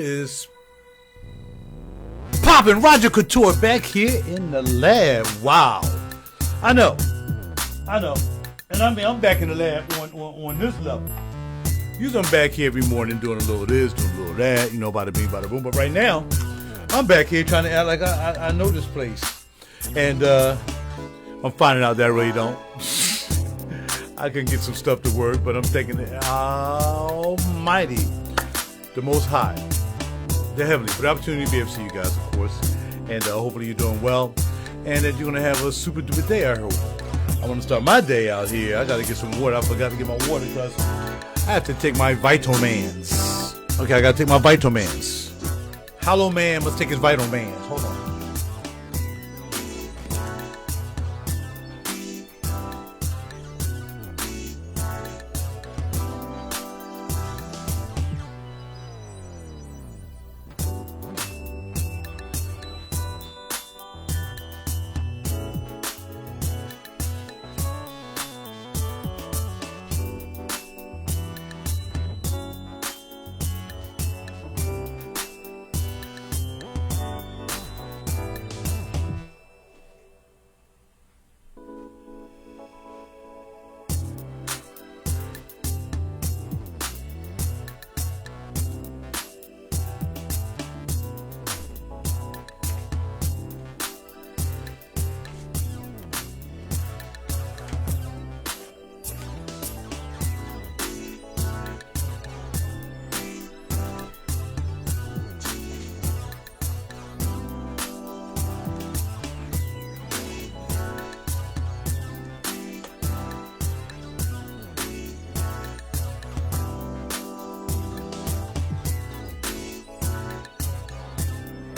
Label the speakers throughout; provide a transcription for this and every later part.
Speaker 1: is poppin'? RaJuRCouTure back here in the lab. Wow. I know. And I mean, I'm back in the lab on this level. Usually I'm back here every morning doing a little of this, doing a little of that, bada bing, bada boom. But right now, I'm back here trying to act like I know this place. And I'm finding out that I really don't. I can get some stuff to work, but I'm thinking the Almighty, the Most High, the Heavenly, for the opportunity to be able to see you guys, of course. And hopefully you're doing well. And that you're going to have a super duper day, I hope. I want to start my day out here. I got to get some water. I forgot to get my water because I have to take my vitamins. Okay, I got to take my vitamins. Hollow man must take his vitamins. Hold on.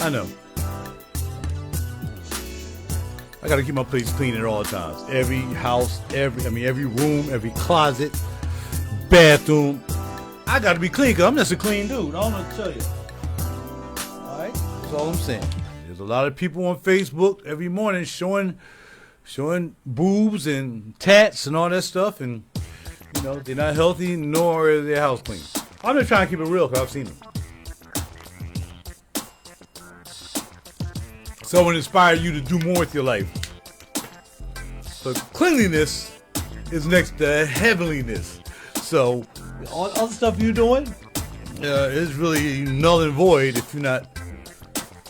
Speaker 1: I know. I gotta keep my place clean at all times. Every house, every room, every closet, bathroom. I gotta be clean because I'm just a clean dude. I don't know what to tell you. Alright? That's all I'm saying. There's a lot of people on Facebook every morning showing boobs and tats and all that stuff, and they're not healthy nor is their house clean. I'm just trying to keep it real because I've seen them. So I want to inspire you to do more with your life. So cleanliness is next to heavenliness. So all the stuff you're doing is really null and void if you're not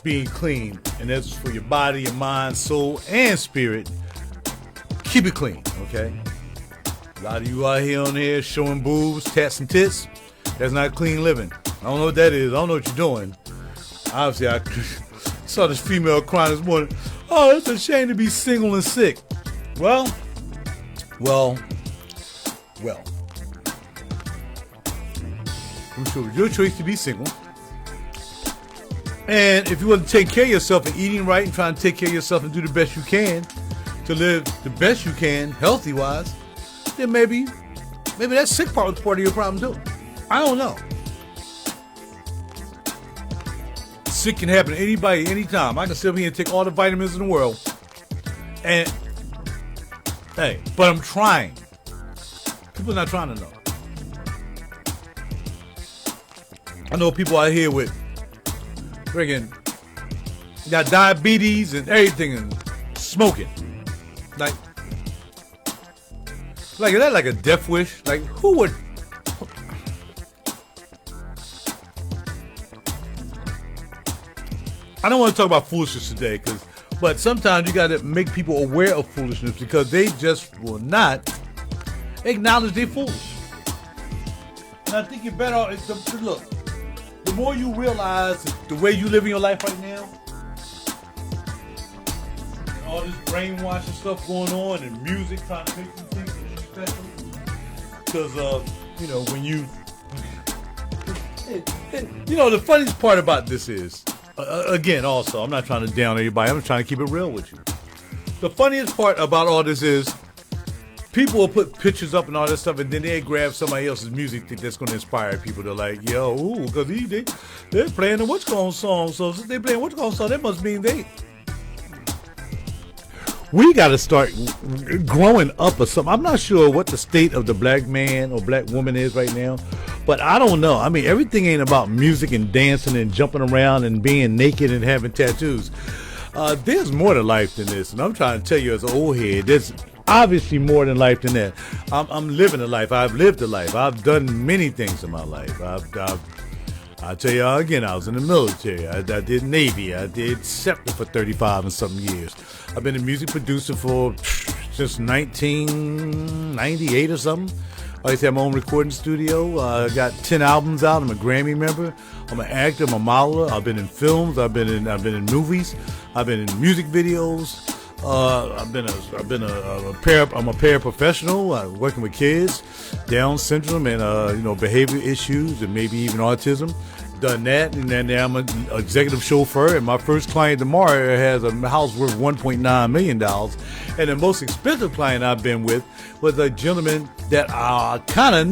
Speaker 1: being clean. And that's for your body, your mind, soul, and spirit. Keep it clean, okay? A lot of you out here on here showing boobs, tats, and tits. That's not clean living. I don't know what that is. I don't know what you're doing. Obviously, I saw this female crying this morning. Oh, it's a shame to be single and sick. Well. I'm sure it's your choice to be single. And if you want to take care of yourself and eating right and trying to take care of yourself and do the best you can to live the best you can, healthy-wise, then maybe that sick part was part of your problem too. I don't know. Sick can happen to anybody, anytime. I can sit here and take all the vitamins in the world. And, hey, but I'm trying. People are not trying to know. I know people out here with friggin' got diabetes and everything and smoking. Like, is that like a death wish? Like, who would... I don't want to talk about foolishness today, but sometimes you got to make people aware of foolishness because they just will not acknowledge they're foolish. And I think you're better off. Look, the more you realize the way you live in your life right now, all this brainwashing stuff going on and music trying to make you think it's special. Because, when you... the funniest part about this is, again, also, I'm not trying to down everybody. I'm just trying to keep it real with you. The funniest part about all this is people will put pictures up and all that stuff, and then they grab somebody else's music that's going to inspire people. They're like, because they're playing the What's Going song. So since they're playing What's Going song, that must mean we got to start growing up or something. I'm not sure what the state of the black man or black woman is right now, But I don't know. I mean, everything ain't about music and dancing and jumping around and being naked and having tattoos. There's more to life than this, and I'm trying to tell you as an old head, there's obviously more than life than that. I'm living a life. I've lived a life. I've done many things in my life. I'll tell you again, I was in the military. I did Navy. I did SEPTA for 35 and something years. I've been a music producer since 1998 or something. I used to have my own recording studio. I got 10 albums out. I'm a Grammy member. I'm an actor. I'm a modeler. I've been in films. I've been in movies. I've been in music videos. I'm a paraprofessional, working with kids, Down syndrome and behavior issues and maybe even autism. Done that, and then I'm an executive chauffeur. And my first client tomorrow has a house worth $1.9 million. And the most expensive client I've been with was a gentleman that I kind of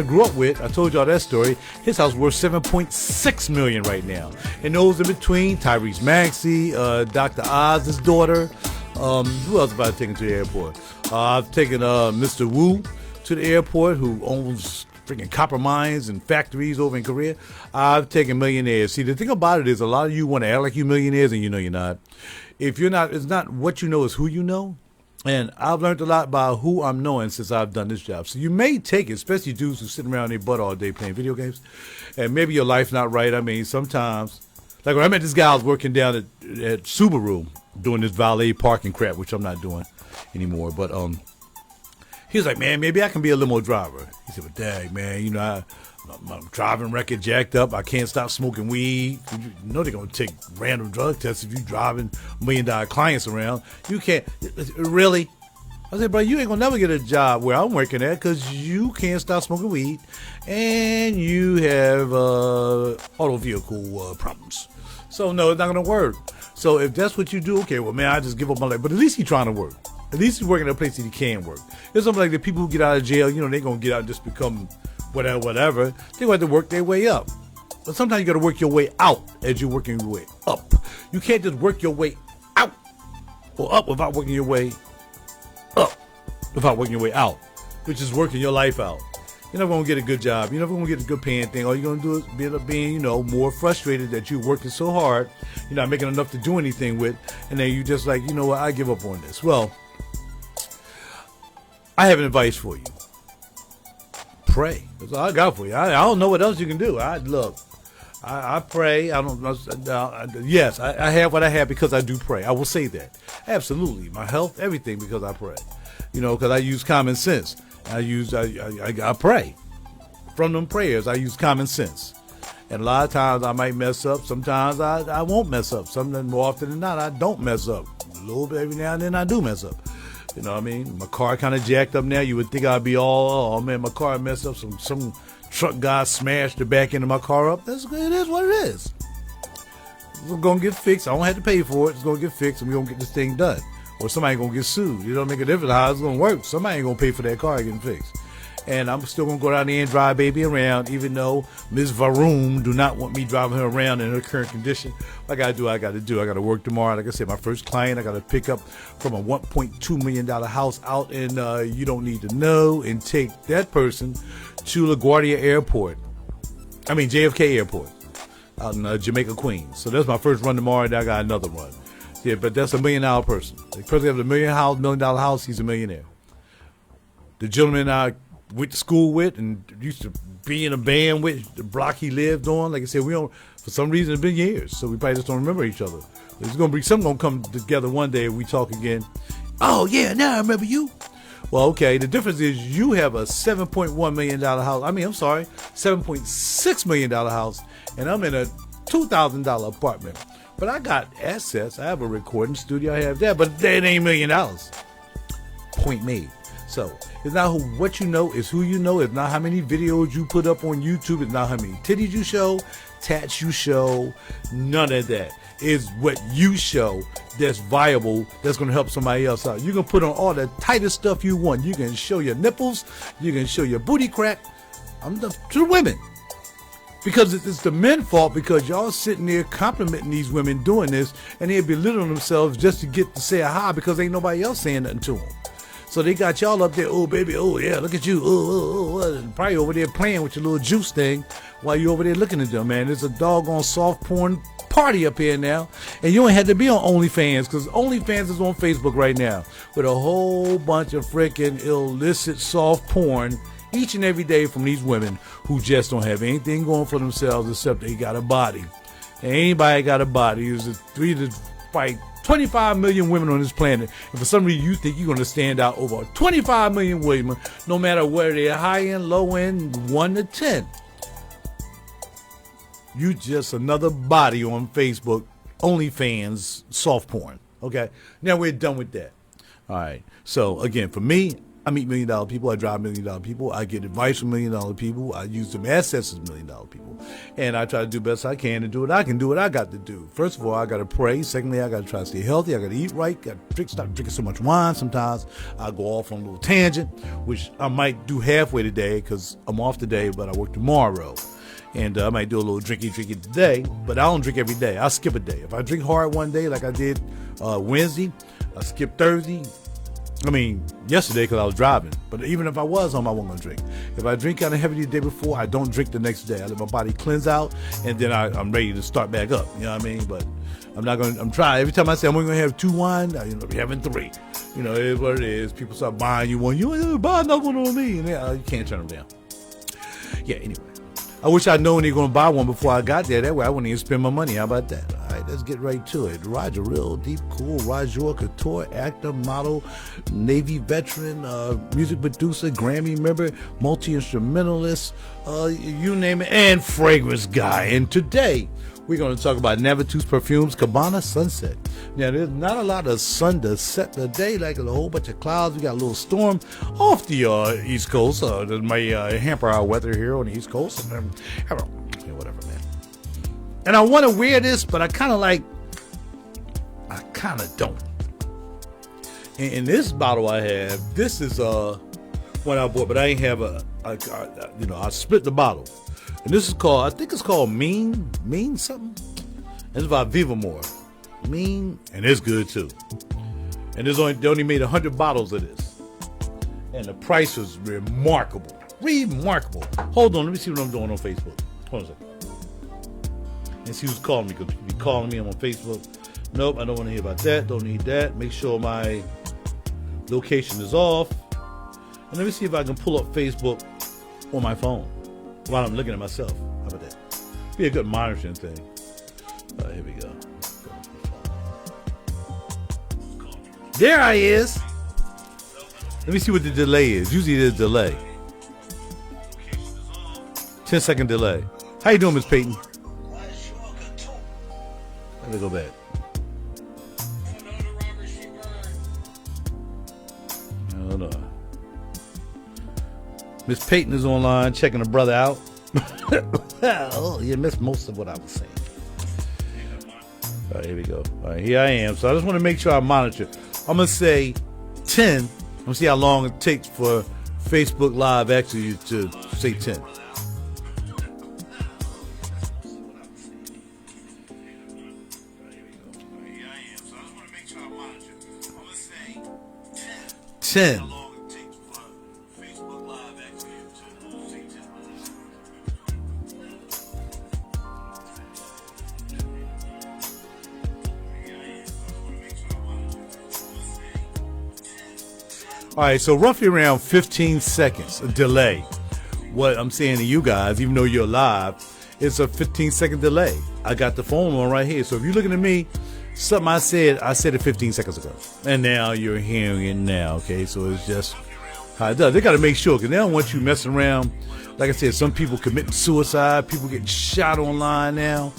Speaker 1: grew up with. I told y'all that story. His house worth $7.6 million right now. And those in between, Tyrese Maxey, Dr. Oz's daughter. Who else have I taken to the airport? I've taken Mr. Wu to the airport, who owns freaking copper mines and factories over in Korea. I've taken millionaires. See, the thing about it is a lot of you want to act like you millionaires, and you know you're not. If you're not, it's not what you know, it's who you know. And I've learned a lot by who I'm knowing since I've done this job. So you may take it, especially dudes who sit around their butt all day playing video games, and maybe your life's not right. I mean, sometimes, like when I met this guy, I was working down at Subaru doing this valet parking crap, which I'm not doing anymore. But he was like, man, maybe I can be a limo driver. He said, but dang, man, my driving record jacked up. I can't stop smoking weed. You know they're going to take random drug tests if you're driving $1 million clients around. You can't. Really? I said, bro, you ain't going to never get a job where I'm working at because you can't stop smoking weed and you have auto vehicle problems. So, no, it's not going to work. So if that's what you do, okay, well, man, I just give up my life. But at least he's trying to work. At least he's working at a place that he can work. It's something like the people who get out of jail, they're going to get out and just become whatever. They have to work their way up. But sometimes you got to work your way out as you're working your way up. You can't just work your way out or up without working your way up, without working your way out, which is working your life out. You're never going to get a good job. You're never going to get a good paying thing. All you're going to do is end up being, more frustrated that you're working so hard, you're not making enough to do anything with, and then you just like, you know what, I give up on this. Well, I have an advice for you. Pray. That's all I got for you. I don't know what else you can do. I pray. Yes, I have what I have because I do pray. I will say that. Absolutely. My health, everything because I pray. Because I use common sense. I pray. From them prayers, I use common sense. And a lot of times I might mess up. Sometimes I won't mess up. Sometimes more often than not, I don't mess up. A little bit every now and then I do mess up. You know what I mean? My car kind of jacked up now. You would think I'd be oh man, my car messed up. Some truck guy smashed the back end of my car up. That's good. It is what it is. It's going to get fixed. I don't have to pay for it. It's going to get fixed and we're going to get this thing done. Or somebody going to get sued. It don't make a difference how it's going to work. Somebody ain't going to pay for that car getting fixed. And I'm still going to go down there and drive baby around, even though Ms. Varoom do not want me driving her around in her current condition. What I got to do, I got to work tomorrow. Like I said, my first client, I got to pick up from a $1.2 million house out in You Don't Need to Know and take that person to LaGuardia Airport. JFK Airport out in Jamaica, Queens. So that's my first run tomorrow, and I got another run. Yeah, but that's $1 million person. The person that has $1 million house, he's a millionaire. The gentleman I went to school with and used to be in a band with, the block he lived on, like I said, for some reason it's been years, so we probably just don't remember each other. There's gonna be something gonna come together one day if we talk again. Oh yeah, now I remember you. Well, okay, the difference is you have a $7.1 million house. $7.6 million house, and I'm in a $2,000 apartment. But I got assets. I have a recording studio. I have that, but that ain't $1 million. Point made. So it's not what you know, it's who you know. It's not how many videos you put up on YouTube. It's not how many titties you show, tats you show. None of that. It's what you show that's viable, that's going to help somebody else out. You can put on all the tightest stuff you want. You can show your nipples. You can show your booty crack. To the women. Because it's the men's fault, because y'all sitting there complimenting these women doing this, and they belittling themselves just to get to say a hi because ain't nobody else saying nothing to them. So they got y'all up there, oh baby, oh yeah, look at you, and probably over there playing with your little juice thing while you over there looking at them, man. There's a doggone soft porn party up here now, and you ain't had to be on OnlyFans, because OnlyFans is on Facebook right now with a whole bunch of freaking illicit soft porn each and every day from these women who just don't have anything going for themselves except they got a body. And anybody got a body. There's 25 million women on this planet, and for some reason you think you're going to stand out over 25 million women, no matter whether they're high end, low end, 1 to 10. You just another body on Facebook, OnlyFans, soft porn. Okay, now we're done with that. All right. So again, for me, I meet $1 million people. I drive $1 million people. I get advice from $1 million people. I use them assets as $1 million people, and I try to do the best I can and do what I can do. What I got to do. First of all, I got to pray. Secondly, I got to try to stay healthy. I got to eat right. Got to stop drinking so much wine. Sometimes I go off on a little tangent, which I might do halfway today because I'm off today, but I work tomorrow. And I might do a little drinky today, but I don't drink every day. I'll skip a day. If I drink hard one day, like I did Wednesday, I skip Thursday. I mean, yesterday because I was driving. But even if I was home, I wasn't going to drink. If I drink kind of heavy the day before, I don't drink the next day. I let my body cleanse out, and then I'm ready to start back up. You know what I mean? But I'm not going to, I'm trying. Every time I say I'm only going to have 2 wine, I'll be having 3. You know, it is what it is. People start buying you one. You buy another one on me. And you can't turn them down. Yeah, anyway. I wish I'd known they were going to buy one before I got there. That way I wouldn't even spend my money. How about that? All right, let's get right to it. Roger, real deep, cool. RaJuRCouTure, actor, model, Navy veteran, music producer, Grammy member, multi-instrumentalist, you name it, and fragrance guy. And today, we're going to talk about Navatus Perfumes Cabana Sunset. Now, there's not a lot of sun to set today, like a whole bunch of clouds. We got a little storm off the East Coast. That may hamper our weather here on the East Coast. And whatever, man. And I want to wear this, but I kind of don't. In this bottle I have, this is one I bought, but I ain't have I split the bottle. And this is called, I think it's called Mean something. It's about Vivamore. Mean, and it's good too. And they only made 100 bottles of this. And the price was remarkable. Remarkable. Hold on, let me see what I'm doing on Facebook. Hold on a second. And see who's calling me, because people be calling me, I'm on Facebook. Nope, I don't want to hear about that. Don't need that. Make sure my location is off. And let me see if I can pull up Facebook on my phone while I'm looking at myself. How about that? Be a good monitoring thing. Here we go. There I is. Let me see what the delay is. Usually there's a delay. 10-second delay. How you doing, Miss Peyton? Let me go back. Hold on. Miss Peyton is online checking her brother out. Oh, you missed most of what I was saying. All right, here we go. All right, here I am. So I just want to make sure I monitor. I'm going to say 10. I'm going to see how long it takes for Facebook Live actually to say 10. Ten. All right, so roughly around 15 seconds, a delay. What I'm saying to you guys, even though you're live, it's a 15-second delay. I got the phone on right here. So if you're looking at me, something I said it 15 seconds ago. And now you're hearing it now, okay? So it's just how it does. They got to make sure, because they don't want you messing around. Like I said, some people committing suicide. People getting shot online now.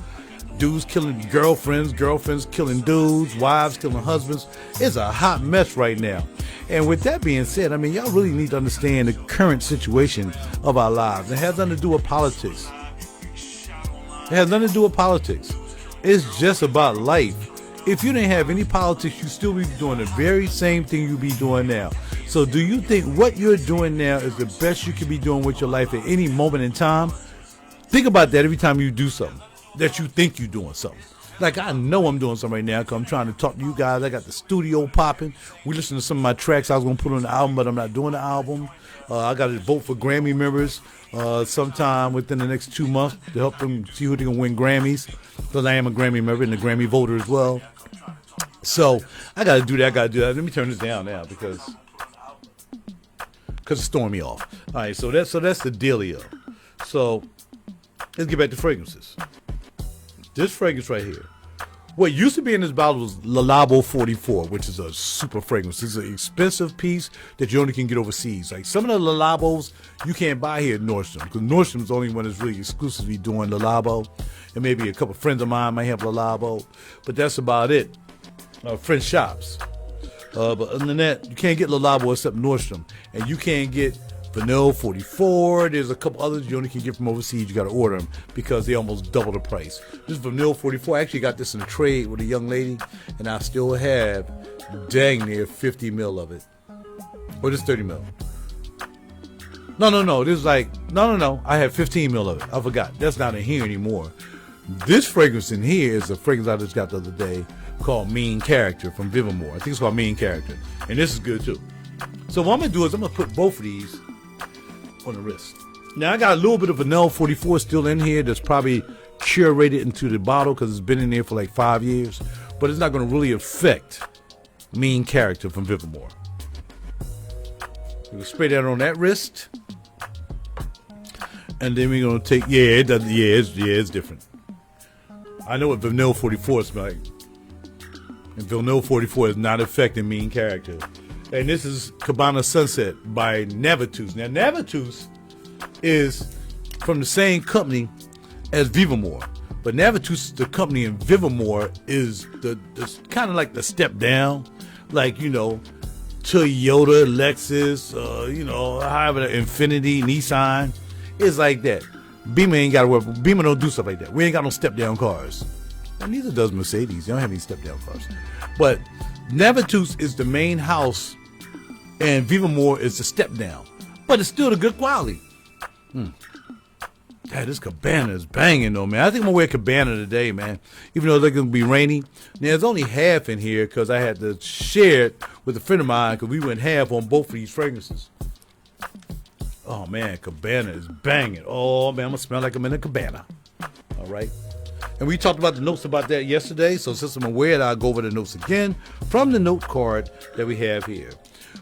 Speaker 1: Dudes killing girlfriends, girlfriends killing dudes, wives killing husbands. It's a hot mess right now. And with that being said, I mean, y'all really need to understand the current situation of our lives. It has nothing to do with politics. It has nothing to do with politics. It's just about life. If you didn't have any politics, you'd still be doing the very same thing you be doing now. So do you think what you're doing now is the best you can be doing with your life at any moment in time? Think about that every time you do something, that you think you're doing something. Like, I know I'm doing something right now because I'm trying to talk to you guys. I got the studio popping. We listen to some of my tracks I was going to put on the album, but I'm not doing the album. I got to vote for Grammy members sometime within the next 2 months to help them see who they can win Grammys. Because I am a Grammy member and a Grammy voter as well. So I got to do that. Let me turn this down now because it's throwing me off. All right, so that's the dealio. So let's get back to fragrances. This fragrance right here. What used to be in this bottle was Le Labo 44, which is a super fragrance. It's an expensive piece that you only can get overseas. Like some of the Le Labos you can't buy here at Nordstrom, because Nordstrom's the only one that's really exclusively doing Le Labo. And maybe a couple friends of mine might have Le Labo, but that's about it. French shops. But other than that, you can't get Le Labo except Nordstrom. And you can't get Vanilla 44. There's a couple others you only can get from overseas. You got to order them because they almost double the price. This Vanilla 44, I actually got this in a trade with a young lady, and I still have dang near 50 mil of it. Or this 30 mil. No. This is like, no. I have 15 mil of it. I forgot. That's not in here anymore. This fragrance in here is a fragrance I just got the other day called Mean Character from Vivamore. I think it's called Mean Character. And this is good too. So what I'm going to do is I'm going to put both of these on the wrist. Now I got a little bit of Vanilla 44 still in here that's probably curated into the bottle because it's been in there for like 5 years. But it's not going to really affect Mean Character from Vivamore. We're going to spray that on that wrist. And then we're going to take, it's different. I know what Vanilla 44 smells like. And Vanilla 44 is not affecting Mean Character. And this is Cabana Sunset by Navatus. Now, Navatus is from the same company as Vivamore. But Navatus, the company in Vivamore, is the kind of like the step down. Like, you know, Toyota, Lexus, however, Infiniti, Nissan. It's like that. Beamer ain't got to work. Beamer don't do stuff like that. We ain't got no step down cars. And neither does Mercedes. They don't have any step down cars. But Navatus is the main house, and Vivamore is the step down. But it's still the good quality. Yeah, this Cabana is banging though, man. I think I'm gonna wear Cabana today, man. Even though it's gonna be rainy. Now there's only half in here because I had to share it with a friend of mine because we went half on both of these fragrances. Oh man, Cabana is banging. Oh man, I'm gonna smell like I'm in a Cabana. All right. And we talked about the notes about that yesterday. So since I'm aware, I'll go over the notes again from the note card that we have here.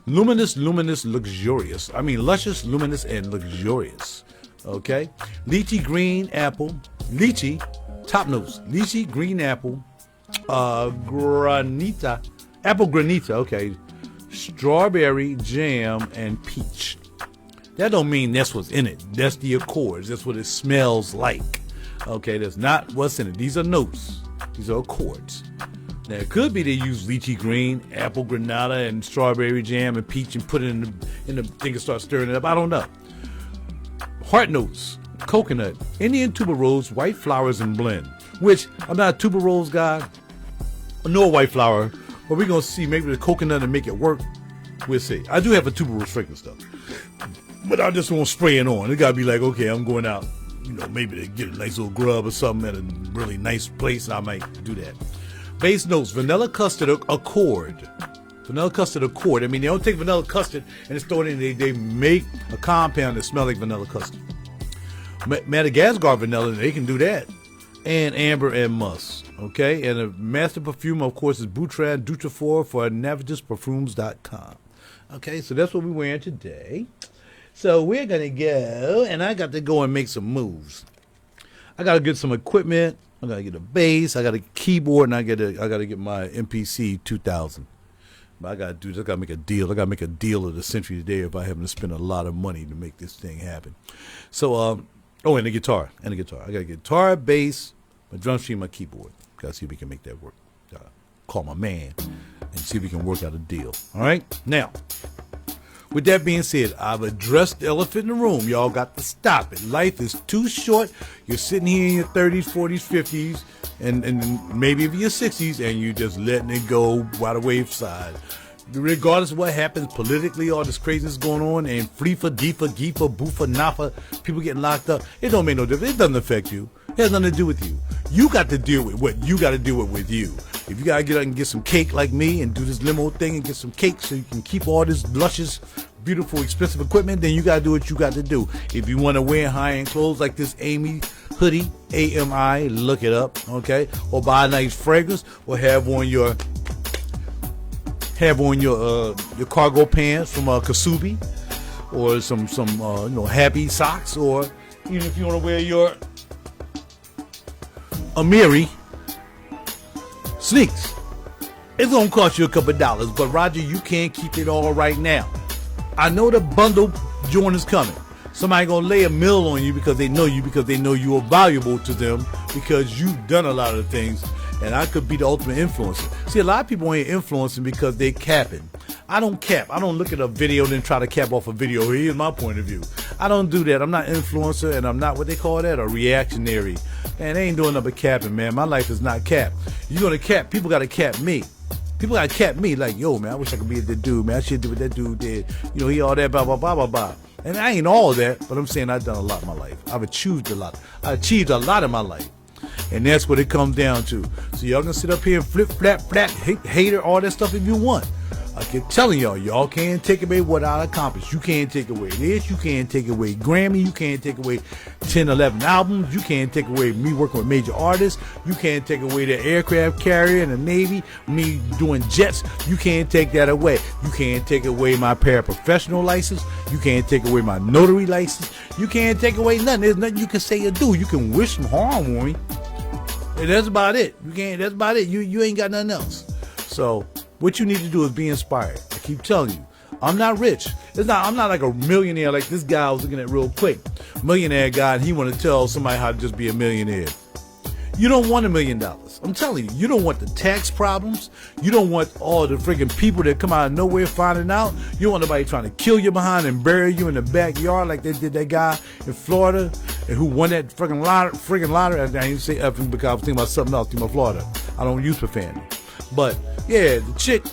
Speaker 1: Luminous, luxurious. I mean, luscious, luminous, and luxurious. Okay. Lychee, green apple. Lychee, top notes. Lychee, green apple. Granita. Apple granita. Okay. Strawberry, jam, and peach. That don't mean that's what's in it. That's the accords. That's what it smells like. Okay, that's not what's in it. These are notes. These are accords. Now, it could be they use lychee green, apple granada, and strawberry jam and peach and put it in the thing and start stirring it up. I don't know. Heart notes, coconut, Indian tuberose, white flowers, and blend. Which, I'm not a tuberose guy, nor white flower, but we're going to see maybe the coconut and make it work. We'll see. I do have a tuberose fragrance stuff. But I just won't spray it on. It got to be like, okay, I'm going out, maybe to get a nice little grub or something at a really nice place, and I might do that. Base notes, vanilla custard accord. Vanilla custard accord. I mean, they don't take vanilla custard and just throw it in. They make a compound that smells like vanilla custard. Madagascar vanilla, they can do that. And amber and musk. Okay? And the master perfume, of course, is Boutron Dutrefort for NavigusPerfumes.com. Okay? So that's what we're wearing today. So we're going to go, and I got to go and make some moves. I got to get some equipment. I got to get a bass. I got a keyboard, and I got to get my MPC 2000. But I got to do this. I got to make a deal. I got to make a deal of the century today if I happen to spend a lot of money to make this thing happen. So, and a guitar. I got a guitar, bass, my drum stream, my keyboard. Got to see if we can make that work. Call my man and see if we can work out a deal. All right? Now, with that being said, I've addressed the elephant in the room. Y'all got to stop it. Life is too short. You're sitting here in your 30s, 40s, 50s, and maybe even your 60s, and you're just letting it go by the wayside. Regardless of what happens politically, all this craziness going on, and Fleefa, Deefa, Geefa, Boofa, Nafa, people getting locked up, it don't make no difference. It doesn't affect you. It has nothing to do with you. You got to deal with what you got to deal with you. If you got to get out and get some cake like me and do this limo thing and get some cake so you can keep all this luscious, beautiful, expensive equipment, then you got to do what you got to do. If you want to wear high-end clothes like this Amy hoodie, AMI, look it up, okay? Or buy a nice fragrance, or have on your cargo pants from Kasubi, or some happy socks, or even if you want to wear your Amiri sneaks. It's gonna cost you a couple of dollars, but Roger, you can't keep it all right now. I know the bundle joint is coming. Somebody gonna lay a mill on you because they know you are valuable to them because you've done a lot of things, and I could be the ultimate influencer. See, a lot of people ain't influencing because they capping. I don't cap. I don't look at a video and then try to cap off a video. Here's my point of view. I don't do that. I'm not an influencer, and I'm not what they call that, a reactionary. Man, they ain't doing nothing but capping, man. My life is not cap. You're gonna cap. People gotta cap me. People gotta cap me like, yo, man, I wish I could be that dude, man. I should do what that dude did. You know, he all that, blah, blah, blah, blah, blah. And I ain't all that, but I'm saying I've done a lot in my life. I've achieved a lot. I achieved a lot in my life. And that's what it comes down to. So y'all can sit up here and flip, flap, hater, all that stuff if you want. I keep telling y'all can't take away what I accomplished. You can't take away this. You can't take away Grammy. You can't take away 10, 11 albums. You can't take away me working with major artists. You can't take away the aircraft carrier and the Navy, me doing jets. You can't take that away. You can't take away my paraprofessional license. You can't take away my notary license. You can't take away nothing. There's nothing you can say or do. You can wish some harm on me. And that's about it. That's about it. You ain't got nothing else. So what you need to do is be inspired. I keep telling you, I'm not rich. I'm not like a millionaire like this guy I was looking at real quick. Millionaire guy, and he want to tell somebody how to just be a millionaire. You don't want $1 million. I'm telling you, you don't want the tax problems. You don't want all the freaking people that come out of nowhere finding out. You don't want nobody trying to kill you behind and bury you in the backyard like they did that guy in Florida and who won that freaking lottery. I didn't say effing because I was thinking about something else, thinking about Florida. I don't use profanity. But yeah, the chick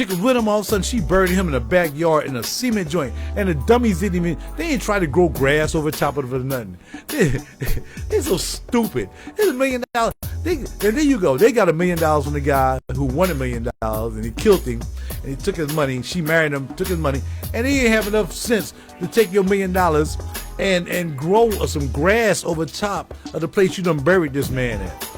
Speaker 1: was with him. All of a sudden, she buried him in the backyard in a cement joint, and the dummies didn't even. They ain't try to grow grass over top of it or nothing. They're so stupid. It's $1 million. And there you go. They got $1 million from the guy who won $1 million, and he killed him, and he took his money. She married him, took his money, and he didn't have enough sense to take your $1 million and grow some grass over top of the place you done buried this man at.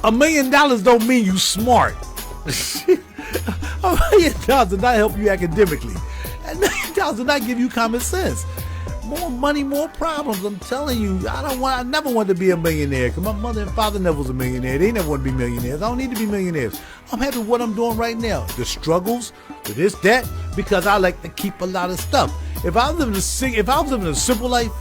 Speaker 1: $1 million don't mean you smart. $1 million does not help you academically. $1 million does not give you common sense. More money, more problems. I'm telling you, I never wanted to be a millionaire because my mother and father never was a millionaire. They never wanted to be millionaires. I don't need to be millionaires. I'm happy with what I'm doing right now. The struggles, the this, that, because I like to keep a lot of stuff. If I was living a simple life,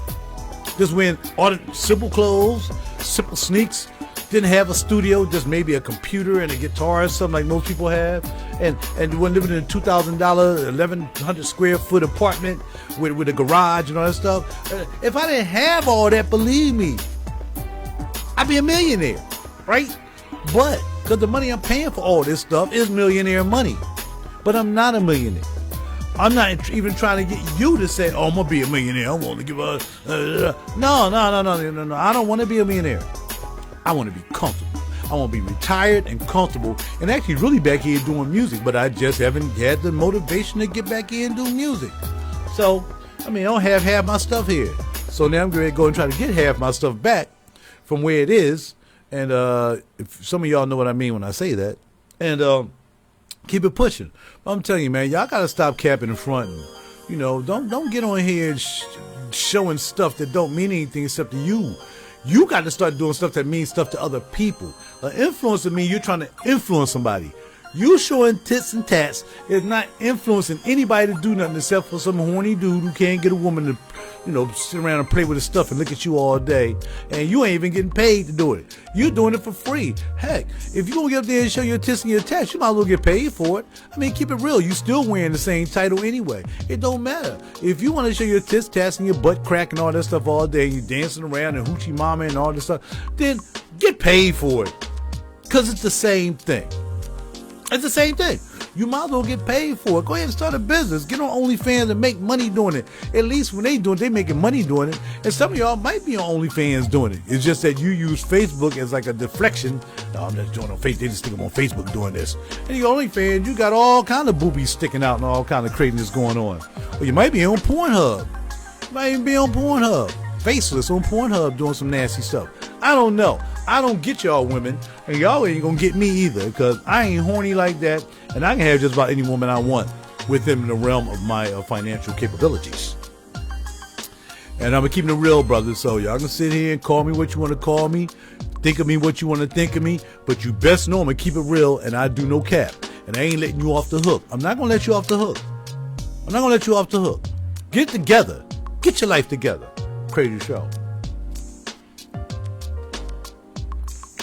Speaker 1: just wearing all the simple clothes, simple sneaks, didn't have a studio, just maybe a computer and a guitar or something like most people have, and when living in a $2,000, 1,100 square foot apartment with a garage and all that stuff, if I didn't have all that, believe me, I'd be a millionaire, right? But because the money I'm paying for all this stuff is millionaire money, but I'm not a millionaire. I'm not even trying to get you to say, oh, I'm gonna be a millionaire. I want to give a no. I don't want to be a millionaire. I want to be comfortable. I want to be retired and comfortable and actually really back here doing music, but I just haven't had the motivation to get back here and do music. So, I don't have half my stuff here. So now I'm going to go and try to get half my stuff back from where it is. And if some of y'all know what I mean when I say that. And keep it pushing. I'm telling you, man, y'all got to stop capping and fronting. You know, don't get on here and showing stuff that don't mean anything except to you. You got to start doing stuff that means stuff to other people. An influencer means you're trying to influence somebody. You showing tits and tats is not influencing anybody to do nothing except for some horny dude who can't get a woman to, sit around and play with his stuff and look at you all day. And you ain't even getting paid to do it. You're doing it for free. Heck, if you gonna get up there and show your tits and your tats, you might as well get paid for it. Keep it real. You still wearing the same title anyway. It don't matter. If you want to show your tits, tats, and your butt crack and all that stuff all day, and you dancing around and hoochie mama and all this stuff, then get paid for it. Because it's the same thing. It's the same thing. You might as well get paid for it. Go ahead and start a business. Get on OnlyFans and make money doing it. At least when they do it, they making money doing it. And some of y'all might be on OnlyFans doing it. It's just that you use Facebook as like a deflection. No, I'm just doing it on Facebook. They just think I'm on Facebook doing this. And you OnlyFans, you got all kind of boobies sticking out and all kind of craziness going on. Or you might be on Pornhub. You might even be on Pornhub. Faceless on Pornhub doing some nasty stuff. I don't know. I don't get y'all women, and y'all ain't gonna get me either, because I ain't horny like that, and I can have just about any woman I want within the realm of my financial capabilities. And I'm keeping it real, brothers, so y'all can sit here and call me what you want to call me, think of me what you want to think of me, but you best know I'm gonna keep it real, and I do no cap, and I ain't letting you off the hook. I'm not gonna let you off the hook. I'm not gonna let you off the hook. Get together. Get your life together. Crazy show.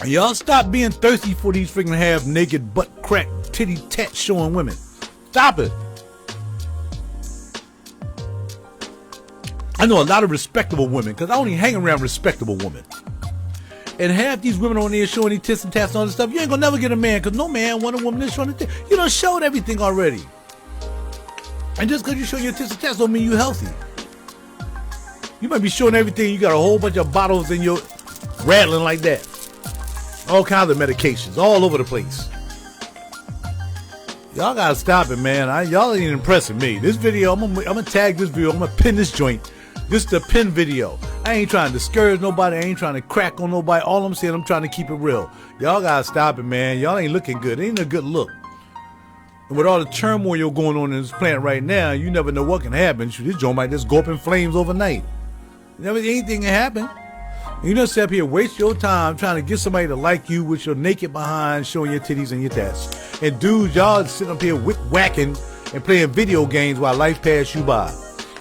Speaker 1: And y'all stop being thirsty for these freaking half naked butt crack titty tat showing women. Stop it. I know a lot of respectable women, because I only hang around respectable women. And half these women on there showing these tits and tats and all this stuff, you ain't gonna never get a man, because no man want a woman that's showing the tits. You done showed everything already. And just because you show your tits and tats don't mean you healthy. You might be showing everything, you got a whole bunch of bottles in your rattling like that. All kinds of medications, all over the place. Y'all gotta stop it, man. Y'all ain't impressing me. This video, I'm gonna tag this video. I'm gonna pin this joint. This is the pin video. I ain't trying to discourage nobody. I ain't trying to crack on nobody. All I'm saying, I'm trying to keep it real. Y'all gotta stop it, man. Y'all ain't looking good. It ain't a good look. And with all the turmoil going on in this planet right now, you never know what can happen. This joint might just go up in flames overnight. Anything can happen. You don't sit up here, waste your time trying to get somebody to like you with your naked behind showing your titties and your tats. And dudes, y'all sitting up here whacking and playing video games while life passes you by.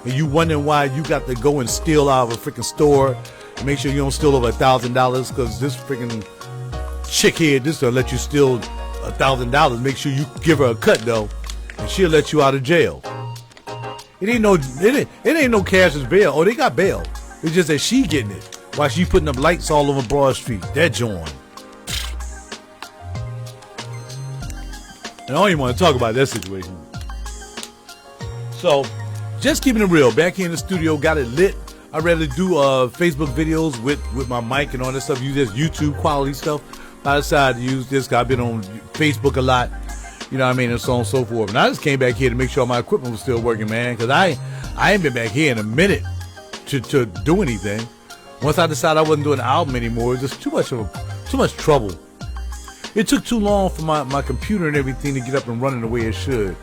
Speaker 1: And you wondering why you got to go and steal out of a freaking store. And make sure you don't steal over $1,000, because this freaking chick here, this will let you steal $1,000. Make sure you give her a cut though, and she'll let you out of jail. It ain't no cashier's bail. Oh, they got bail. It's just that she getting it. While she putting up lights all over Broad Street. That joint. And I don't even want to talk about that situation. So, just keeping it real. Back here in the studio, got it lit. I'd rather do Facebook videos with my mic and all that stuff. Use this YouTube quality stuff. I decided to use this, because I've been on Facebook a lot. You know what I mean? And so on and so forth. And I just came back here to make sure my equipment was still working, man. Because I ain't been back here in a minute to do anything. Once I decided I wasn't doing an album anymore, it was just too much trouble. It took too long for my computer and everything to get up and running the way it should.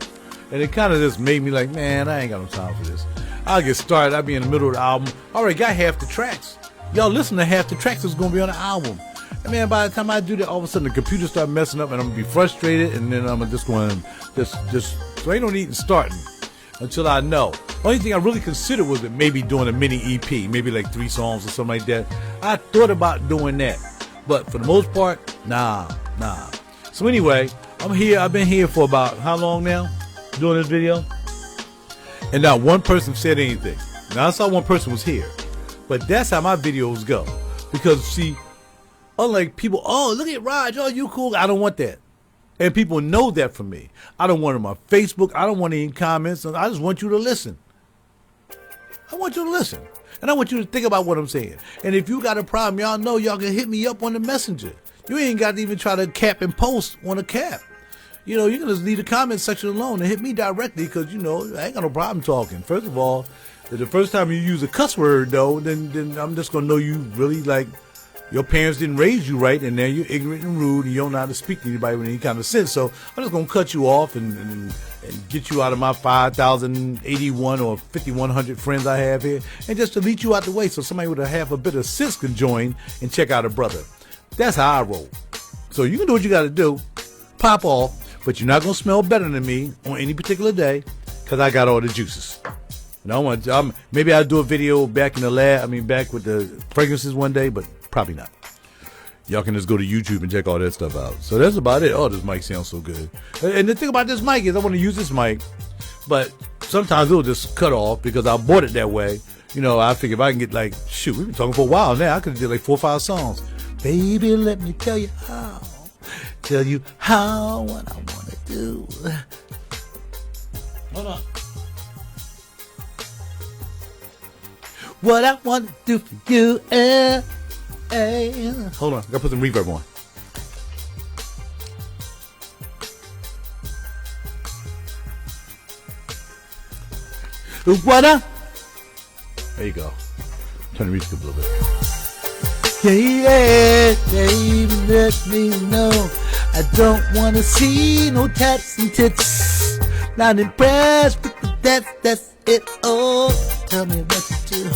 Speaker 1: And it kind of just made me like, man, I ain't got no time for this. I'll get started. I'll be in the middle of the album. I already got half the tracks. Y'all listen to half the tracks that's going to be on the album. And man, by the time I do that, all of a sudden the computer start messing up and I'm going to be frustrated. And then I'm just going to so ain't no need in starting until I know. Only thing I really considered was that maybe doing a mini EP, maybe like 3 songs or something like that. I thought about doing that, but for the most part, nah. So anyway, I'm here. I've been here for about how long now, doing this video? And not one person said anything. Now I saw one person was here, but that's how my videos go. Because see, unlike people, oh look at Raj, oh you cool. I don't want that. And people know that from me. I don't want it on my Facebook. I don't want any comments. I just want you to listen. I want you to listen. And I want you to think about what I'm saying. And if you got a problem, y'all know y'all can hit me up on the messenger. You ain't got to even try to cap and post on a cap. You know, you can just leave the comment section alone and hit me directly, because, you know, I ain't got no problem talking. First of all, the first time you use a cuss word, though, then I'm just going to know you really, like, your parents didn't raise you right, and now you're ignorant and rude, and you don't know how to speak to anybody with any kind of sense. So I'm just going to cut you off and get you out of my 5,081 or 5,100 friends I have here, and just delete you out the way so somebody with a half a bit of sense can join and check out a brother. That's how I roll. So you can do what you got to do. Pop off, but you're not going to smell better than me on any particular day, because I got all the juices. And I want maybe I'll do a video back in the lab, back with the fragrances one day, but probably not. Y'all can just go to YouTube and check all that stuff out. So that's about it. Oh, this mic sounds so good. And the thing about this mic is I want to use this mic, but sometimes it'll just cut off because I bought it that way. You know, I figure if I can get like, shoot, we've been talking for a while now. I could have did like 4 or 5 songs. Baby, let me tell you how what I want to do. Hold on. What I want to do for you, Hold on, gotta put some reverb on. What up? There you go. Turn the music up a little bit. Yeah, baby, let me know. I don't wanna see no tats and tits. Not impressed with the that's it. Oh, tell me what to do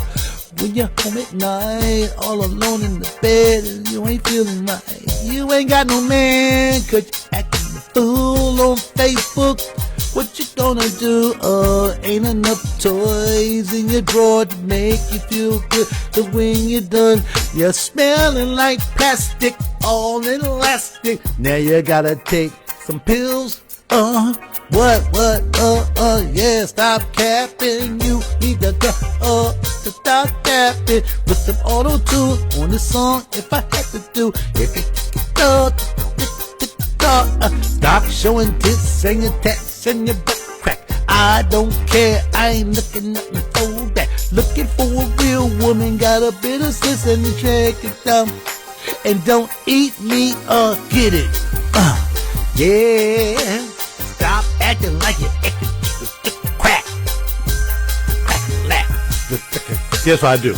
Speaker 1: when you're home at night, all alone in the bed, and you ain't feeling right. You ain't got no man, 'cause you acting a fool on Facebook. What you gonna do? Ain't enough toys in your drawer to make you feel good. 'Cause when you're done, you're smelling like plastic, all elastic. Now you gotta take some pills. Yeah, stop capping. You need to stop capping. Put some auto-tune on the song if I had to do. If it stop showing tits and your tats and your butt crack. I don't care, I ain't looking nothing for that. Looking for a real woman, got a bit of sense and check it down. And don't eat me or get it. Yeah, stop acting like you're acting crack. Crack laugh. That's what I do.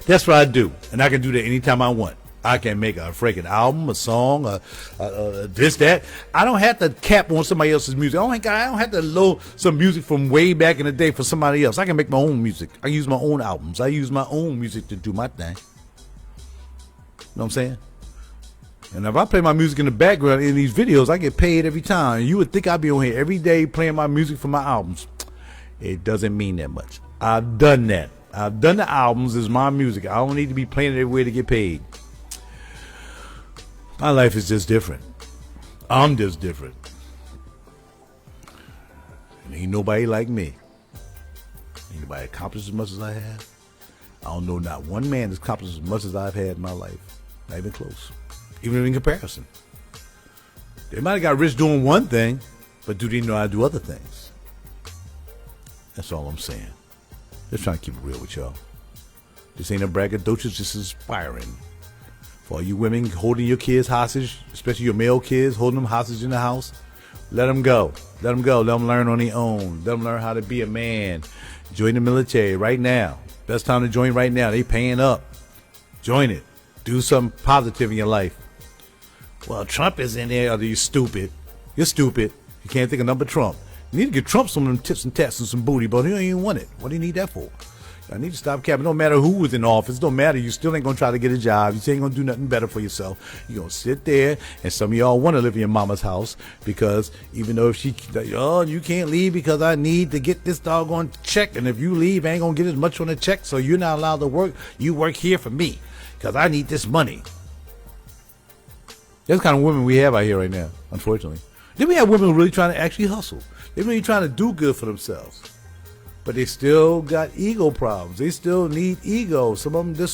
Speaker 1: That's what I do. And I can do that anytime I want. I can make a freaking album, a song, this, that. I don't have to cap on somebody else's music. I don't have to load some music from way back in the day for somebody else. I can make my own music. I use my own albums. I use my own music to do my thing. You know what I'm saying? And if I play my music in the background in these videos, I get paid every time. You would think I'd be on here every day playing my music for my albums. It doesn't mean that much. I've done that. I've done the albums as my music. I don't need to be playing it everywhere to get paid. My life is just different. I'm just different. And ain't nobody like me. Ain't nobody accomplished as much as I have. I don't know not one man that's accomplished as much as I've had in my life. Not even close. Even in comparison. They might have got rich doing one thing, but do they know how to do other things? That's all I'm saying. Just trying to keep it real with y'all. This ain't a braggadocious, just inspiring. For all you women holding your kids hostage, especially your male kids, holding them hostage in the house, let them go. Let them go. Let them learn on their own. Let them learn how to be a man. Join the military right now. Best time to join right now. They paying up. Join it. Do something positive in your life. Well, Trump is in there. Are you stupid? You're stupid. You can't think of nothing but Trump. You need to get Trump some of them tips and tats and some booty, but he don't even want it. What do you need that for? I need to stop capping. No matter who was in office, don't matter. You still ain't going to try to get a job. You still ain't going to do nothing better for yourself. You're going to sit there, and some of y'all want to live in your mama's house because even though if she, you can't leave because I need to get this doggone check, and if you leave, I ain't going to get as much on the check, so you're not allowed to work. You work here for me because I need this money. That's the kind of women we have out here right now, unfortunately. Then we have women who are really trying to actually hustle. They're really trying to do good for themselves. But they still got ego problems. They still need ego. Some of them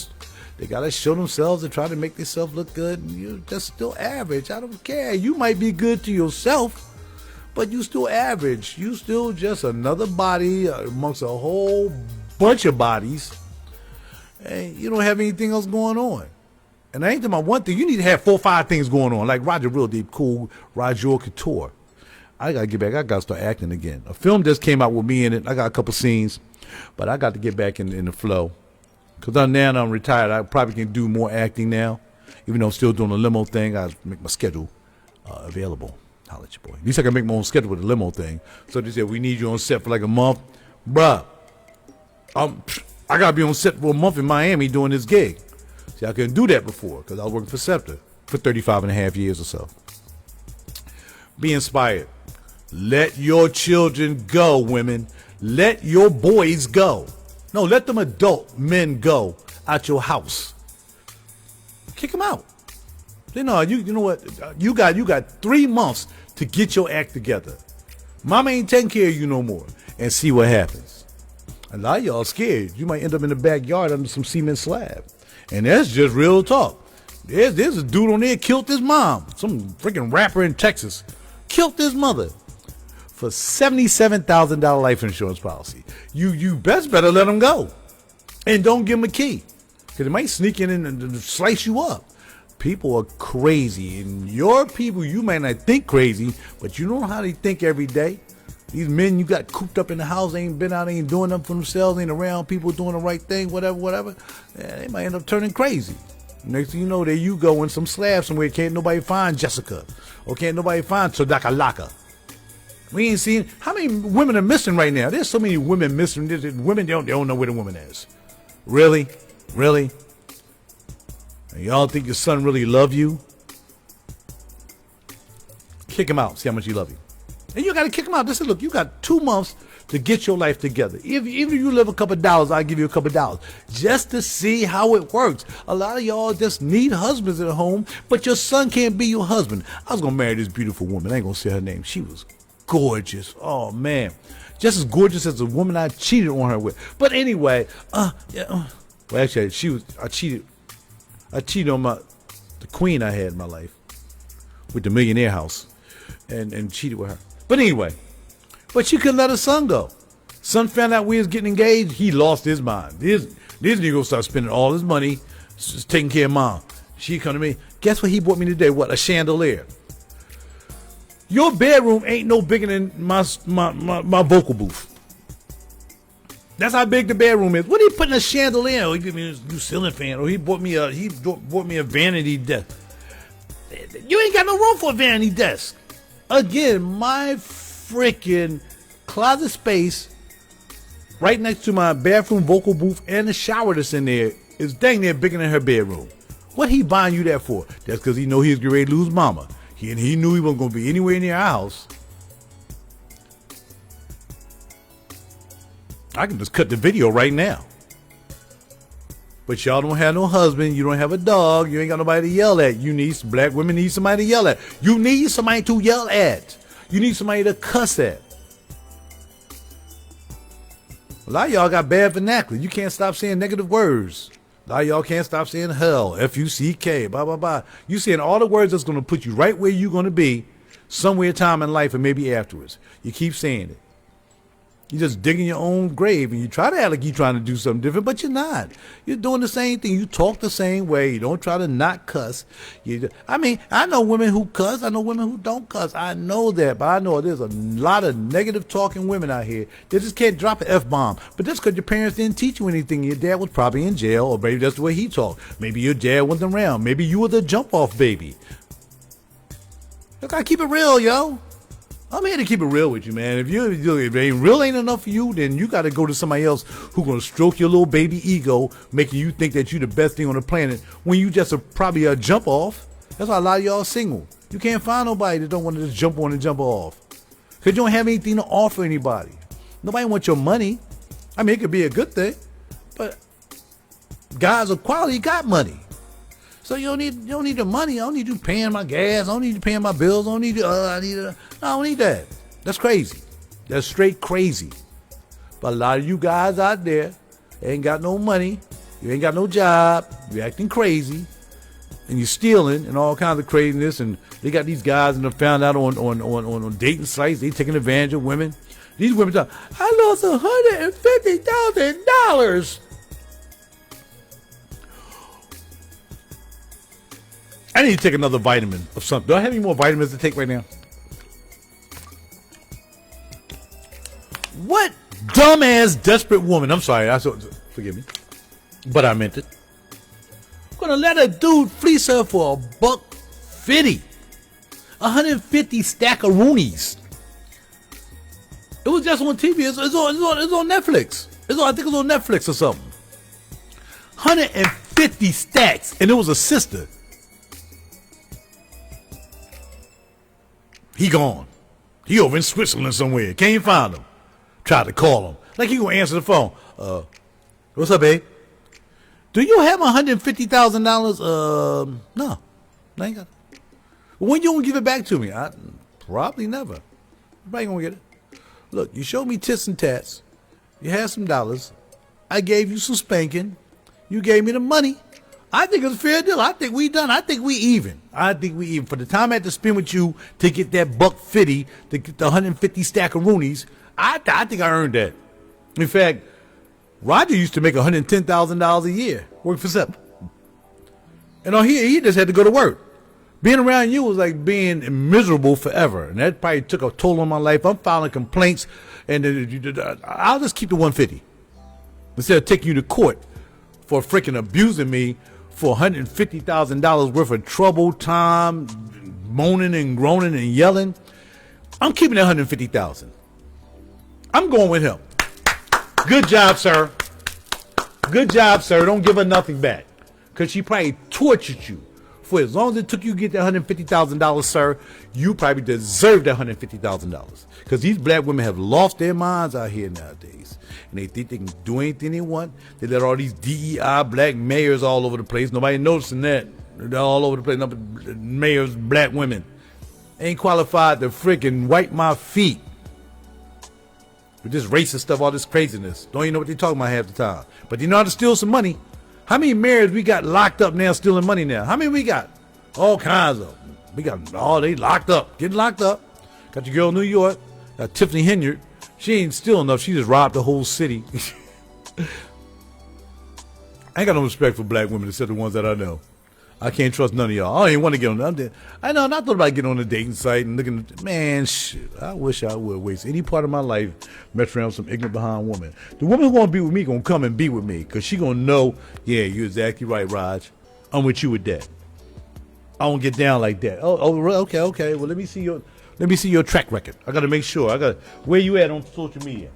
Speaker 1: they got to show themselves and try to make themselves look good. And you're just still average. I don't care. You might be good to yourself, but you still average. You still just another body amongst a whole bunch of bodies. And you don't have anything else going on. And I ain't talking about one thing. You need to have 4 or 5 things going on. Like Roger Real Deep Cool, RaJuRCouTure. I got to get back. I got to start acting again. A film just came out with me in it. I got a couple scenes, but I got to get back in the flow. Because now that I'm retired, I probably can do more acting now. Even though I'm still doing the limo thing, I make my schedule available. Holla at your boy. At least I can make my own schedule with the limo thing. So they said, we need you on set for like a month. Bruh, I got to be on set for a month in Miami doing this gig. See, I couldn't do that before because I was working for Scepter for 35 and a half years or so. Be inspired. Let your children go, women. Let your boys go. No, let them adult men go out your house. Kick them out. You know what? You got 3 months to get your act together. Mama ain't taking care of you no more. And see what happens. A lot of y'all scared. You might end up in the backyard under some cement slab. And that's just real talk. There's a dude on there killed his mom. Some freaking rapper in Texas. Killed his mother. for $77,000 life insurance policy. You better let them go. And don't give them a key. Because it might sneak in and slice you up. People are crazy. And your people, you might not think crazy, but you know how they think every day. These men you got cooped up in the house, ain't been out, ain't doing nothing for themselves, ain't around people doing the right thing, whatever. Yeah, they might end up turning crazy. Next thing you know, there you go in some slab somewhere. Can't nobody find Jessica. Or can't nobody find Todaka Laka. We ain't seen, how many women are missing right now? There's so many women missing. Women, they don't know where the woman is. Really? Really? And y'all think your son really love you? Kick him out. See how much he love you. And you got to kick him out. This is, look, you got 2 months to get your life together. If you live a couple of dollars, I'll give you a couple of dollars. Just to see how it works. A lot of y'all just need husbands at home, but your son can't be your husband. I was going to marry this beautiful woman. I ain't going to say her name. She was gorgeous. Oh, man. Just as gorgeous as the woman I cheated on her with. But anyway, well, actually, I cheated on the queen I had in my life with the millionaire house and cheated with her. But anyway, but she couldn't let her son go. Son found out we was getting engaged. He lost his mind. This nigga start spending all his money just taking care of mom. She come to me. Guess what he bought me today? What? A chandelier. Your bedroom ain't no bigger than my vocal booth. That's how big the bedroom is. What he putting a chandelier? Oh, he gave me a new ceiling fan. Or he bought me a vanity desk. You ain't got no room for a vanity desk. Again, my freaking closet space right next to my bathroom vocal booth and the shower that's in there is dang near bigger than her bedroom. What he buying you that for? That's because he know he was getting ready to lose mama. He knew he wasn't going to be anywhere near our house. I can just cut the video right now. But y'all don't have no husband. You don't have a dog. You ain't got nobody to yell at. Black women need somebody to yell at. You need somebody to yell at. You need somebody to cuss at. A lot of y'all got bad vernacular. You can't stop saying negative words. A lot of y'all can't stop saying hell, F-U-C-K, blah, blah, blah. You saying all the words that's going to put you right where you're going to be somewhere time in life and maybe afterwards. You keep saying it. You're just digging your own grave, and you try to act like you're trying to do something different, but you're not. You're doing the same thing. You talk the same way. You don't try to not cuss. I know women who cuss. I know women who don't cuss. I know that, but I know there's a lot of negative talking women out here. They just can't drop an F-bomb. But that's because your parents didn't teach you anything. Your dad was probably in jail, or maybe that's the way he talked. Maybe your dad wasn't around. Maybe you were the jump-off baby. You gotta keep it real, yo. I'm here to keep it real with you, man. If real ain't enough for you, then you got to go to somebody else who's going to stroke your little baby ego, making you think that you're the best thing on the planet when you just probably a jump off. That's why a lot of y'all single. You can't find nobody that don't want to just jump on and jump off. Because you don't have anything to offer anybody. Nobody wants your money. I mean, it could be a good thing, but guys of quality got money. So you don't need the money. I don't need you paying my gas. I don't need you paying my bills. I don't need I don't need that. That's crazy. That's straight crazy. But a lot of you guys out there ain't got no money. You ain't got no job. You're acting crazy, and you're stealing and all kinds of craziness. And they got these guys and they found out on dating sites they taking advantage of women. These women talk, I lost $150,000. I need to take another vitamin of something. Do I have any more vitamins to take right now? What dumbass, desperate woman? I'm sorry. Forgive me. But I meant it. I'm going to let a dude fleece her for $150. 150 stackaroonies. It was just on TV. It's on Netflix. I think it was on Netflix or something. 150 stacks. And it was a sister. He gone. He over in Switzerland somewhere. Can't even find him. Tried to call him. Like he gonna answer the phone. What's up, babe? Do you have $150,000? No. I ain't got it. When you gonna give it back to me? Probably never. Probably gonna get it. Look, you showed me tits and tats. You had some dollars. I gave you some spanking. You gave me the money. I think it's a fair deal. I think we done. I think we even. For the time I had to spend with you to get that $150 to get the 150 stack of Roonies, I think I earned that. In fact, Roger used to make $110,000 a year, work for seven. And he just had to go to work. Being around you was like being miserable forever, and that probably took a toll on my life. I'm filing complaints, and I'll just keep the 150 instead of taking you to court for freaking abusing me for $150,000 worth of trouble, time, moaning and groaning and yelling. I'm keeping that $150,000. I'm going with him. Good job, sir. Good job, sir. Don't give her nothing back, because she probably tortured you. For as long as it took you to get that $150,000, sir, you probably deserve that $150,000. Because these black women have lost their minds out here nowadays. And they think they can do anything they want. They let all these DEI black mayors all over the place. Nobody noticing that. They're all over the place. Mayors, black women. Ain't qualified to freaking wipe my feet. With this racist stuff, all this craziness. Don't even know what they're talking about half the time. But they know how to steal some money. How many mayors we got locked up now stealing money now? How many we got? All kinds of them. We got they locked up. Getting locked up. Got your girl in New York. Got Tiffany Henyard. She ain't stealing enough. She just robbed the whole city. I ain't got no respect for black women except the ones that I know. I can't trust none of y'all. I don't even want to get on them. I know, not thought about getting on the dating site and looking at, man, shit, I wish I would waste any part of my life messing around with some ignorant behind woman. The woman who want to be with me going to come and be with me, because she going to know, yeah, you're exactly right, Raj. I'm with you with that. I don't get down like that. Okay. Well, let me see your track record. I got to make sure. Where you at on social media?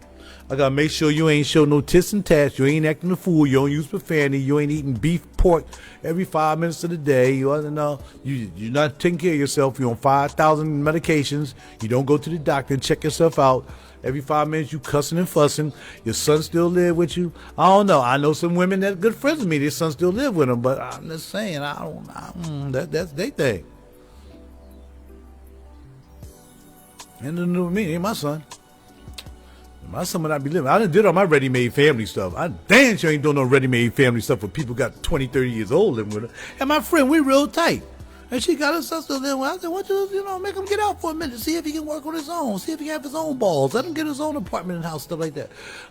Speaker 1: I got to make sure you ain't show no tits and tats. You ain't acting a fool. You don't use profanity. You ain't eating beef, pork every 5 minutes of the day. You ought to know. You're not taking care of yourself. You're on 5,000 medications. You don't go to the doctor and check yourself out. Every 5 minutes you cussing and fussing. Your son still live with you. I don't know. I know some women that good friends with me. Their son still live with them. But I'm just saying, that's their thing. And nothing to do with me. It ain't my son. My son would not be living. I done did all my ready-made family stuff. I damn sure ain't doing no ready-made family stuff with people got 20, 30 years old living with her. And my friend, we real tight. And she got her sister living with her. I said, why don't you, make him get out for a minute, see if he can work on his own, see if he can have his own balls, let him get his own apartment and house, stuff like that.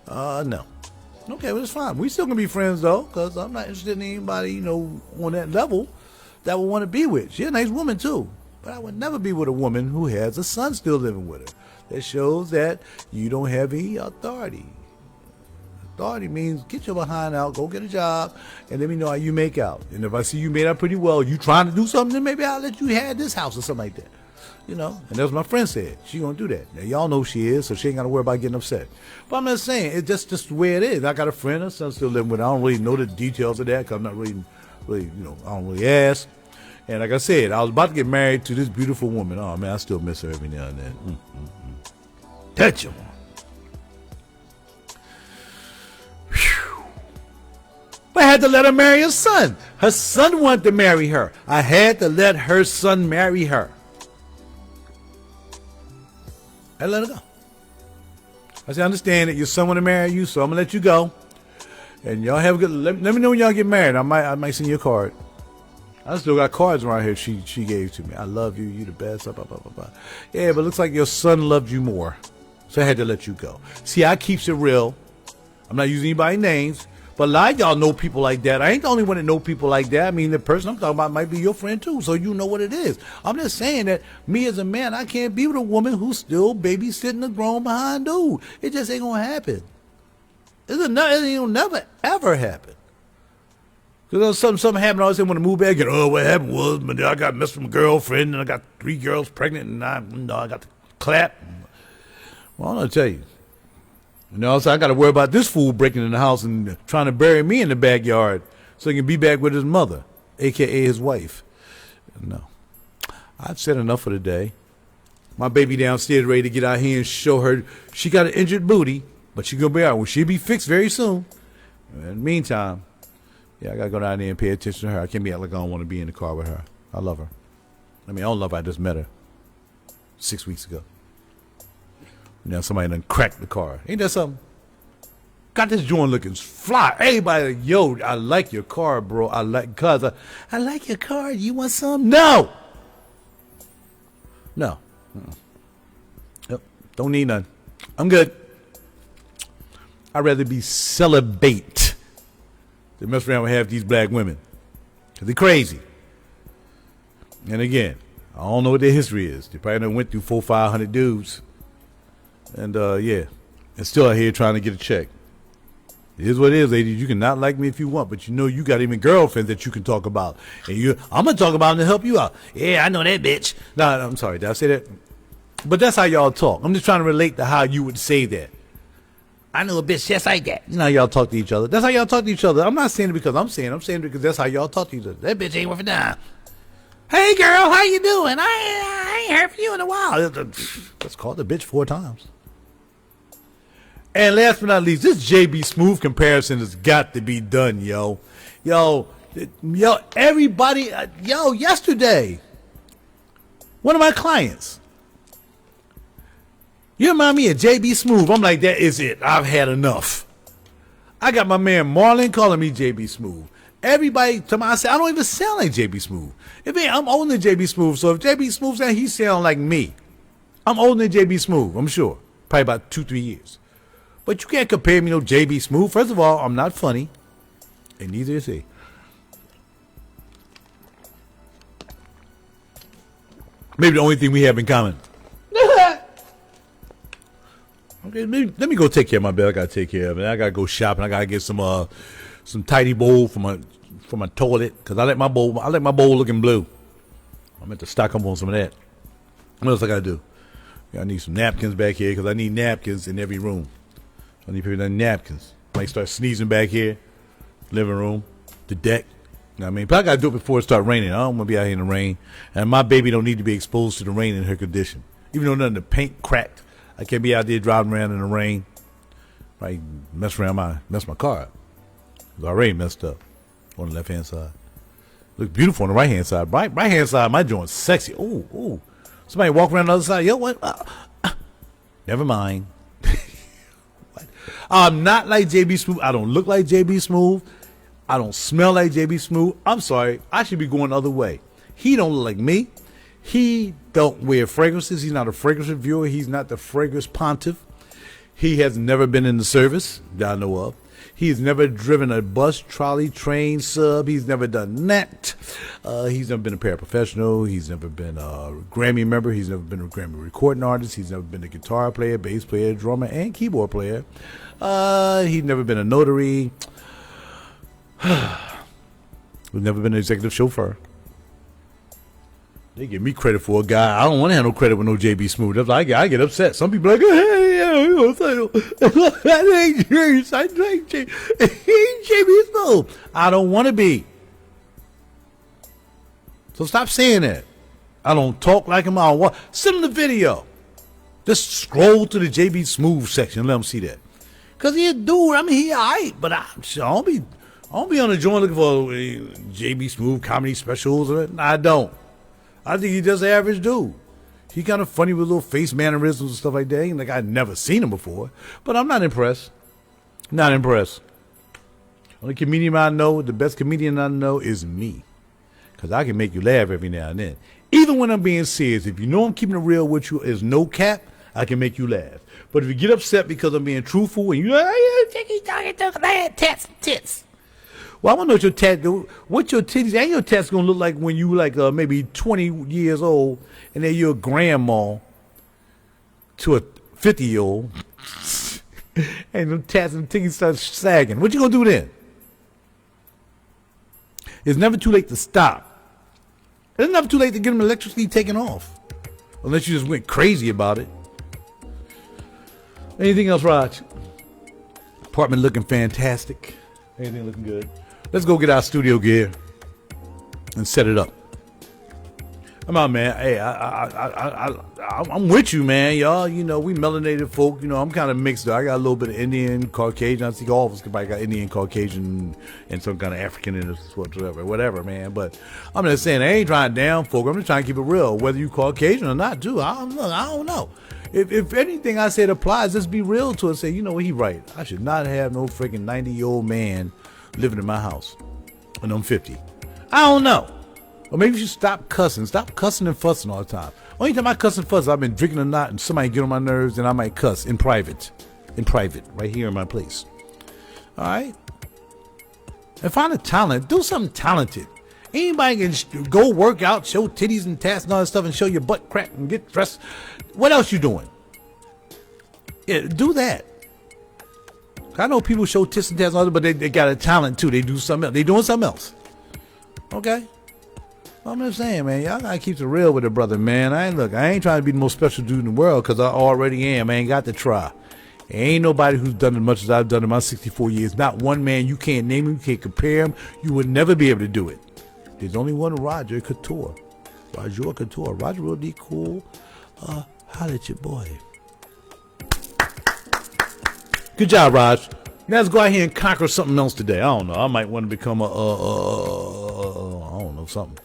Speaker 1: No. Okay, well, it's fine. We still gonna be friends, though, because I'm not interested in anybody, on that level that would want to be with. She's a nice woman, too. But I would never be with a woman who has a son still living with her. That shows that you don't have any authority. Authority means get your behind out, go get a job, and let me know how you make out. And if I see you made out pretty well, you trying to do something, then maybe I'll let you have this house or something like that. And that's what my friend said. She gonna do that. Now y'all know who she is, so she ain't gotta worry about getting upset. But I'm just saying, it's just the way it is. I got a friend, her son still living with her. I don't really know the details of that, because I'm not really, I don't really ask. And like I said, I was about to get married to this beautiful woman. Oh man, I still miss her every now and then. Touch him. But I had to let her marry her son. Her son wanted to marry her. I had to let her son marry her. I let her go. I said, I understand that your son want to marry you, so I'm gonna let you go. And y'all have a good. Let me know when y'all get married. I might send you a card. I still got cards around here she gave to me. I love you. You the best. Blah, blah, blah, blah. Yeah, but it looks like your son loved you more. So I had to let you go. See, I keeps it real. I'm not using anybody's names. But a lot of y'all know people like that. I ain't the only one that know people like that. I mean, the person I'm talking about might be your friend too. So you know what it is. I'm just saying that me as a man, I can't be with a woman who's still babysitting a grown behind dude. It just ain't going to happen. It'll never, ever happen. Because something happened, I always want to move back, and what happened was, I got messed with my girlfriend, and I got 3 girls pregnant, and I got the clap. Well, I'm going to tell you. So I got to worry about this fool breaking in the house and trying to bury me in the backyard so he can be back with his mother, a.k.a. his wife. No. I've said enough for the day. My baby downstairs ready to get out here and show her she got an injured booty, but she going to be out. Well, she'll be fixed very soon. In the meantime, yeah, I got to go down there and pay attention to her. I can't be out like I don't want to be in the car with her. I love her. I don't love her. I just met her 6 weeks ago. Now somebody done cracked the car. Ain't that something? Got this joint looking fly. Everybody, yo, I like your car, bro. I like your car. You want some? No. No. Yep. Don't need none. I'm good. I'd rather be celibate than mess around with half these black women. Because they're crazy. And again, I don't know what their history is. They probably done went through 400-500 dudes. And yeah. And still out here trying to get a check. It is what it is, ladies. You can not like me if you want, but you know you got even girlfriends that you can talk about. And I'm going to talk about them to help you out. Yeah, I know that bitch. No, I'm sorry. Did I say that? But that's how y'all talk. I'm just trying to relate to how you would say that. I know a bitch just like that. You know how y'all talk to each other. That's how y'all talk to each other. I'm not saying it because I'm saying it because that's how y'all talk to each other. That bitch ain't worth a dime. Hey, girl, how you doing? I ain't heard from you in a while. Let's call the bitch 4 times. And last but not least, this JB Smooth comparison has got to be done, yo. Yo, everybody, yesterday, one of my clients, you remind me of JB Smooth. I'm like, that is it. I've had enough. I got my man Marlon calling me JB Smooth. Everybody, I say, I don't even sound like JB Smooth. I'm older than JB Smooth, so if JB Smooth sounds, he sound like me. I'm older than JB Smooth, I'm sure. Probably about 2-3 years. But you can't compare me to JB Smooth. First of all, I'm not funny. And neither is he. Maybe the only thing we have in common. Okay, let me go take care of my bed. I gotta take care of it. I gotta go shopping. I gotta get some tidy bowl for my toilet. Cause I like my bowl looking blue. I'm meant to stock up on some of that. What else I gotta do? I need some napkins back here because I need napkins in every room. I need people that need napkins. Might start sneezing back here. Living room. The deck. You know what I mean? But I gotta do it before it starts raining. I don't want to be out here in the rain. And my baby don't need to be exposed to the rain in her condition. Even though none of the paint cracked. I can't be out there driving around in the rain. Right, mess my car up. It's already messed up on the left hand side. Looks beautiful on the right hand side. Right hand side, my joint's sexy. Ooh. Somebody walk around the other side. Yo, what? Never mind. I'm not like JB Smooth. I don't look like JB Smooth. I don't smell like JB Smooth. I'm sorry. I should be going the other way. He don't look like me. He don't wear fragrances. He's not a fragrance reviewer. He's not the fragrance pontiff. He has never been in the service that I know of. He's never driven a bus, trolley, train, sub. He's never done that. He's never been a paraprofessional. He's never been a Grammy member. He's never been a Grammy recording artist. He's never been a guitar player, bass player, drummer, and keyboard player. He's never been a notary. He's never been an executive chauffeur. They give me credit for a guy. I don't want to have no credit with no JB Smooth. That's like, I get upset. Some people are like, hey, I like JB Smooth. I don't want to be. So stop saying that. I don't talk like him. I don't want. Send him the video. Just scroll to the JB Smooth section and let him see that. Because he a dude. I mean, he alright. But I don't be on the joint looking for JB Smooth comedy specials. I don't. I think he's just an average dude. He kind of funny with little face mannerisms and stuff like that. Like I'd never seen him before. But I'm not impressed. Not impressed. Only comedian I know, the best comedian I know is me. Because I can make you laugh every now and then. Even when I'm being serious, if you know I'm keeping it real with you, there's no cap, I can make you laugh. But if you get upset because I'm being truthful and you're like, tits. Well, I want to know what your titties and your tats going to look like when you like maybe 20 years old and then you're a grandma to a 50-year-old and them tats and titties start sagging. What you going to do then? It's never too late to stop. It's never too late to get them electrically taken off. Unless you just went crazy about it. Anything else, Raj? Apartment looking fantastic. Everything looking good. Let's go get our studio gear and set it up. I'm out, man. Hey, I'm with you, man. Y'all, you know, we melanated folk. You know, I'm kind of mixed up. I got a little bit of Indian, Caucasian. I think all of us probably got Indian, Caucasian, and some kind of African in us, whatever, man. But I'm just saying, I ain't trying to down folk. I'm just trying to keep it real. Whether you Caucasian or not, too, I don't know. If anything I said applies, just be real to it. Say, you know what, he right. I should not have no freaking 90-year-old man living in my house when I'm 50. I don't know. Or maybe you should stop cussing. Stop cussing and fussing all the time. Only time I cuss and fuss, I've been drinking or not, and somebody get on my nerves, and I might cuss in private. In private, right here in my place. All right? And find a talent. Do something talented. Anybody can go work out, show titties and tats and all that stuff, and show your butt crack and get dressed. What else you doing? Yeah, do that. I know people show tits and tats and all that, but they got a talent too. They do something else. They doing something else. Okay? I'm just saying, man, y'all gotta keep it real with it, brother, man. I ain't trying to be the most special dude in the world, because I already am. I ain't got to try. Ain't nobody who's done as much as I've done in my 64 years. Not one man. You can't name him. You can't compare him. You would never be able to do it. There's only one RaJuRCouTure. RaJuRCouTure. Roger real D cool. Holla at your boy. Good job, Raj. Now let's go out here and conquer something else today. I don't know. I might want to become I don't know, something.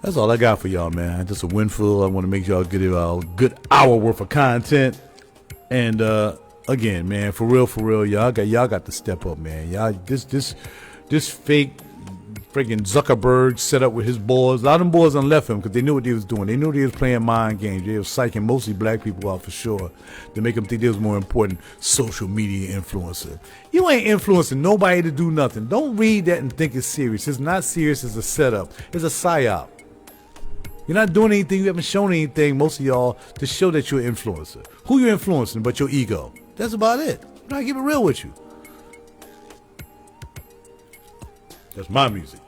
Speaker 1: That's all I got for y'all, man. Just a windful. I want to make y'all get a good hour worth of content. And again, man, for real, y'all got to step up, man. Y'all, this fake freaking Zuckerberg set up with his boys. A lot of them boys done left him because they knew what they was doing. They knew they was playing mind games. They was psyching mostly black people out for sure to make them think they was more important social media influencer. You ain't influencing nobody to do nothing. Don't read that and think it's serious. It's not serious. It's a setup. It's a psyop. You're not doing anything. You haven't shown anything, most of y'all, to show that you're an influencer. Who you're influencing but your ego. That's about it. I'm trying to keep it real with you. That's my music.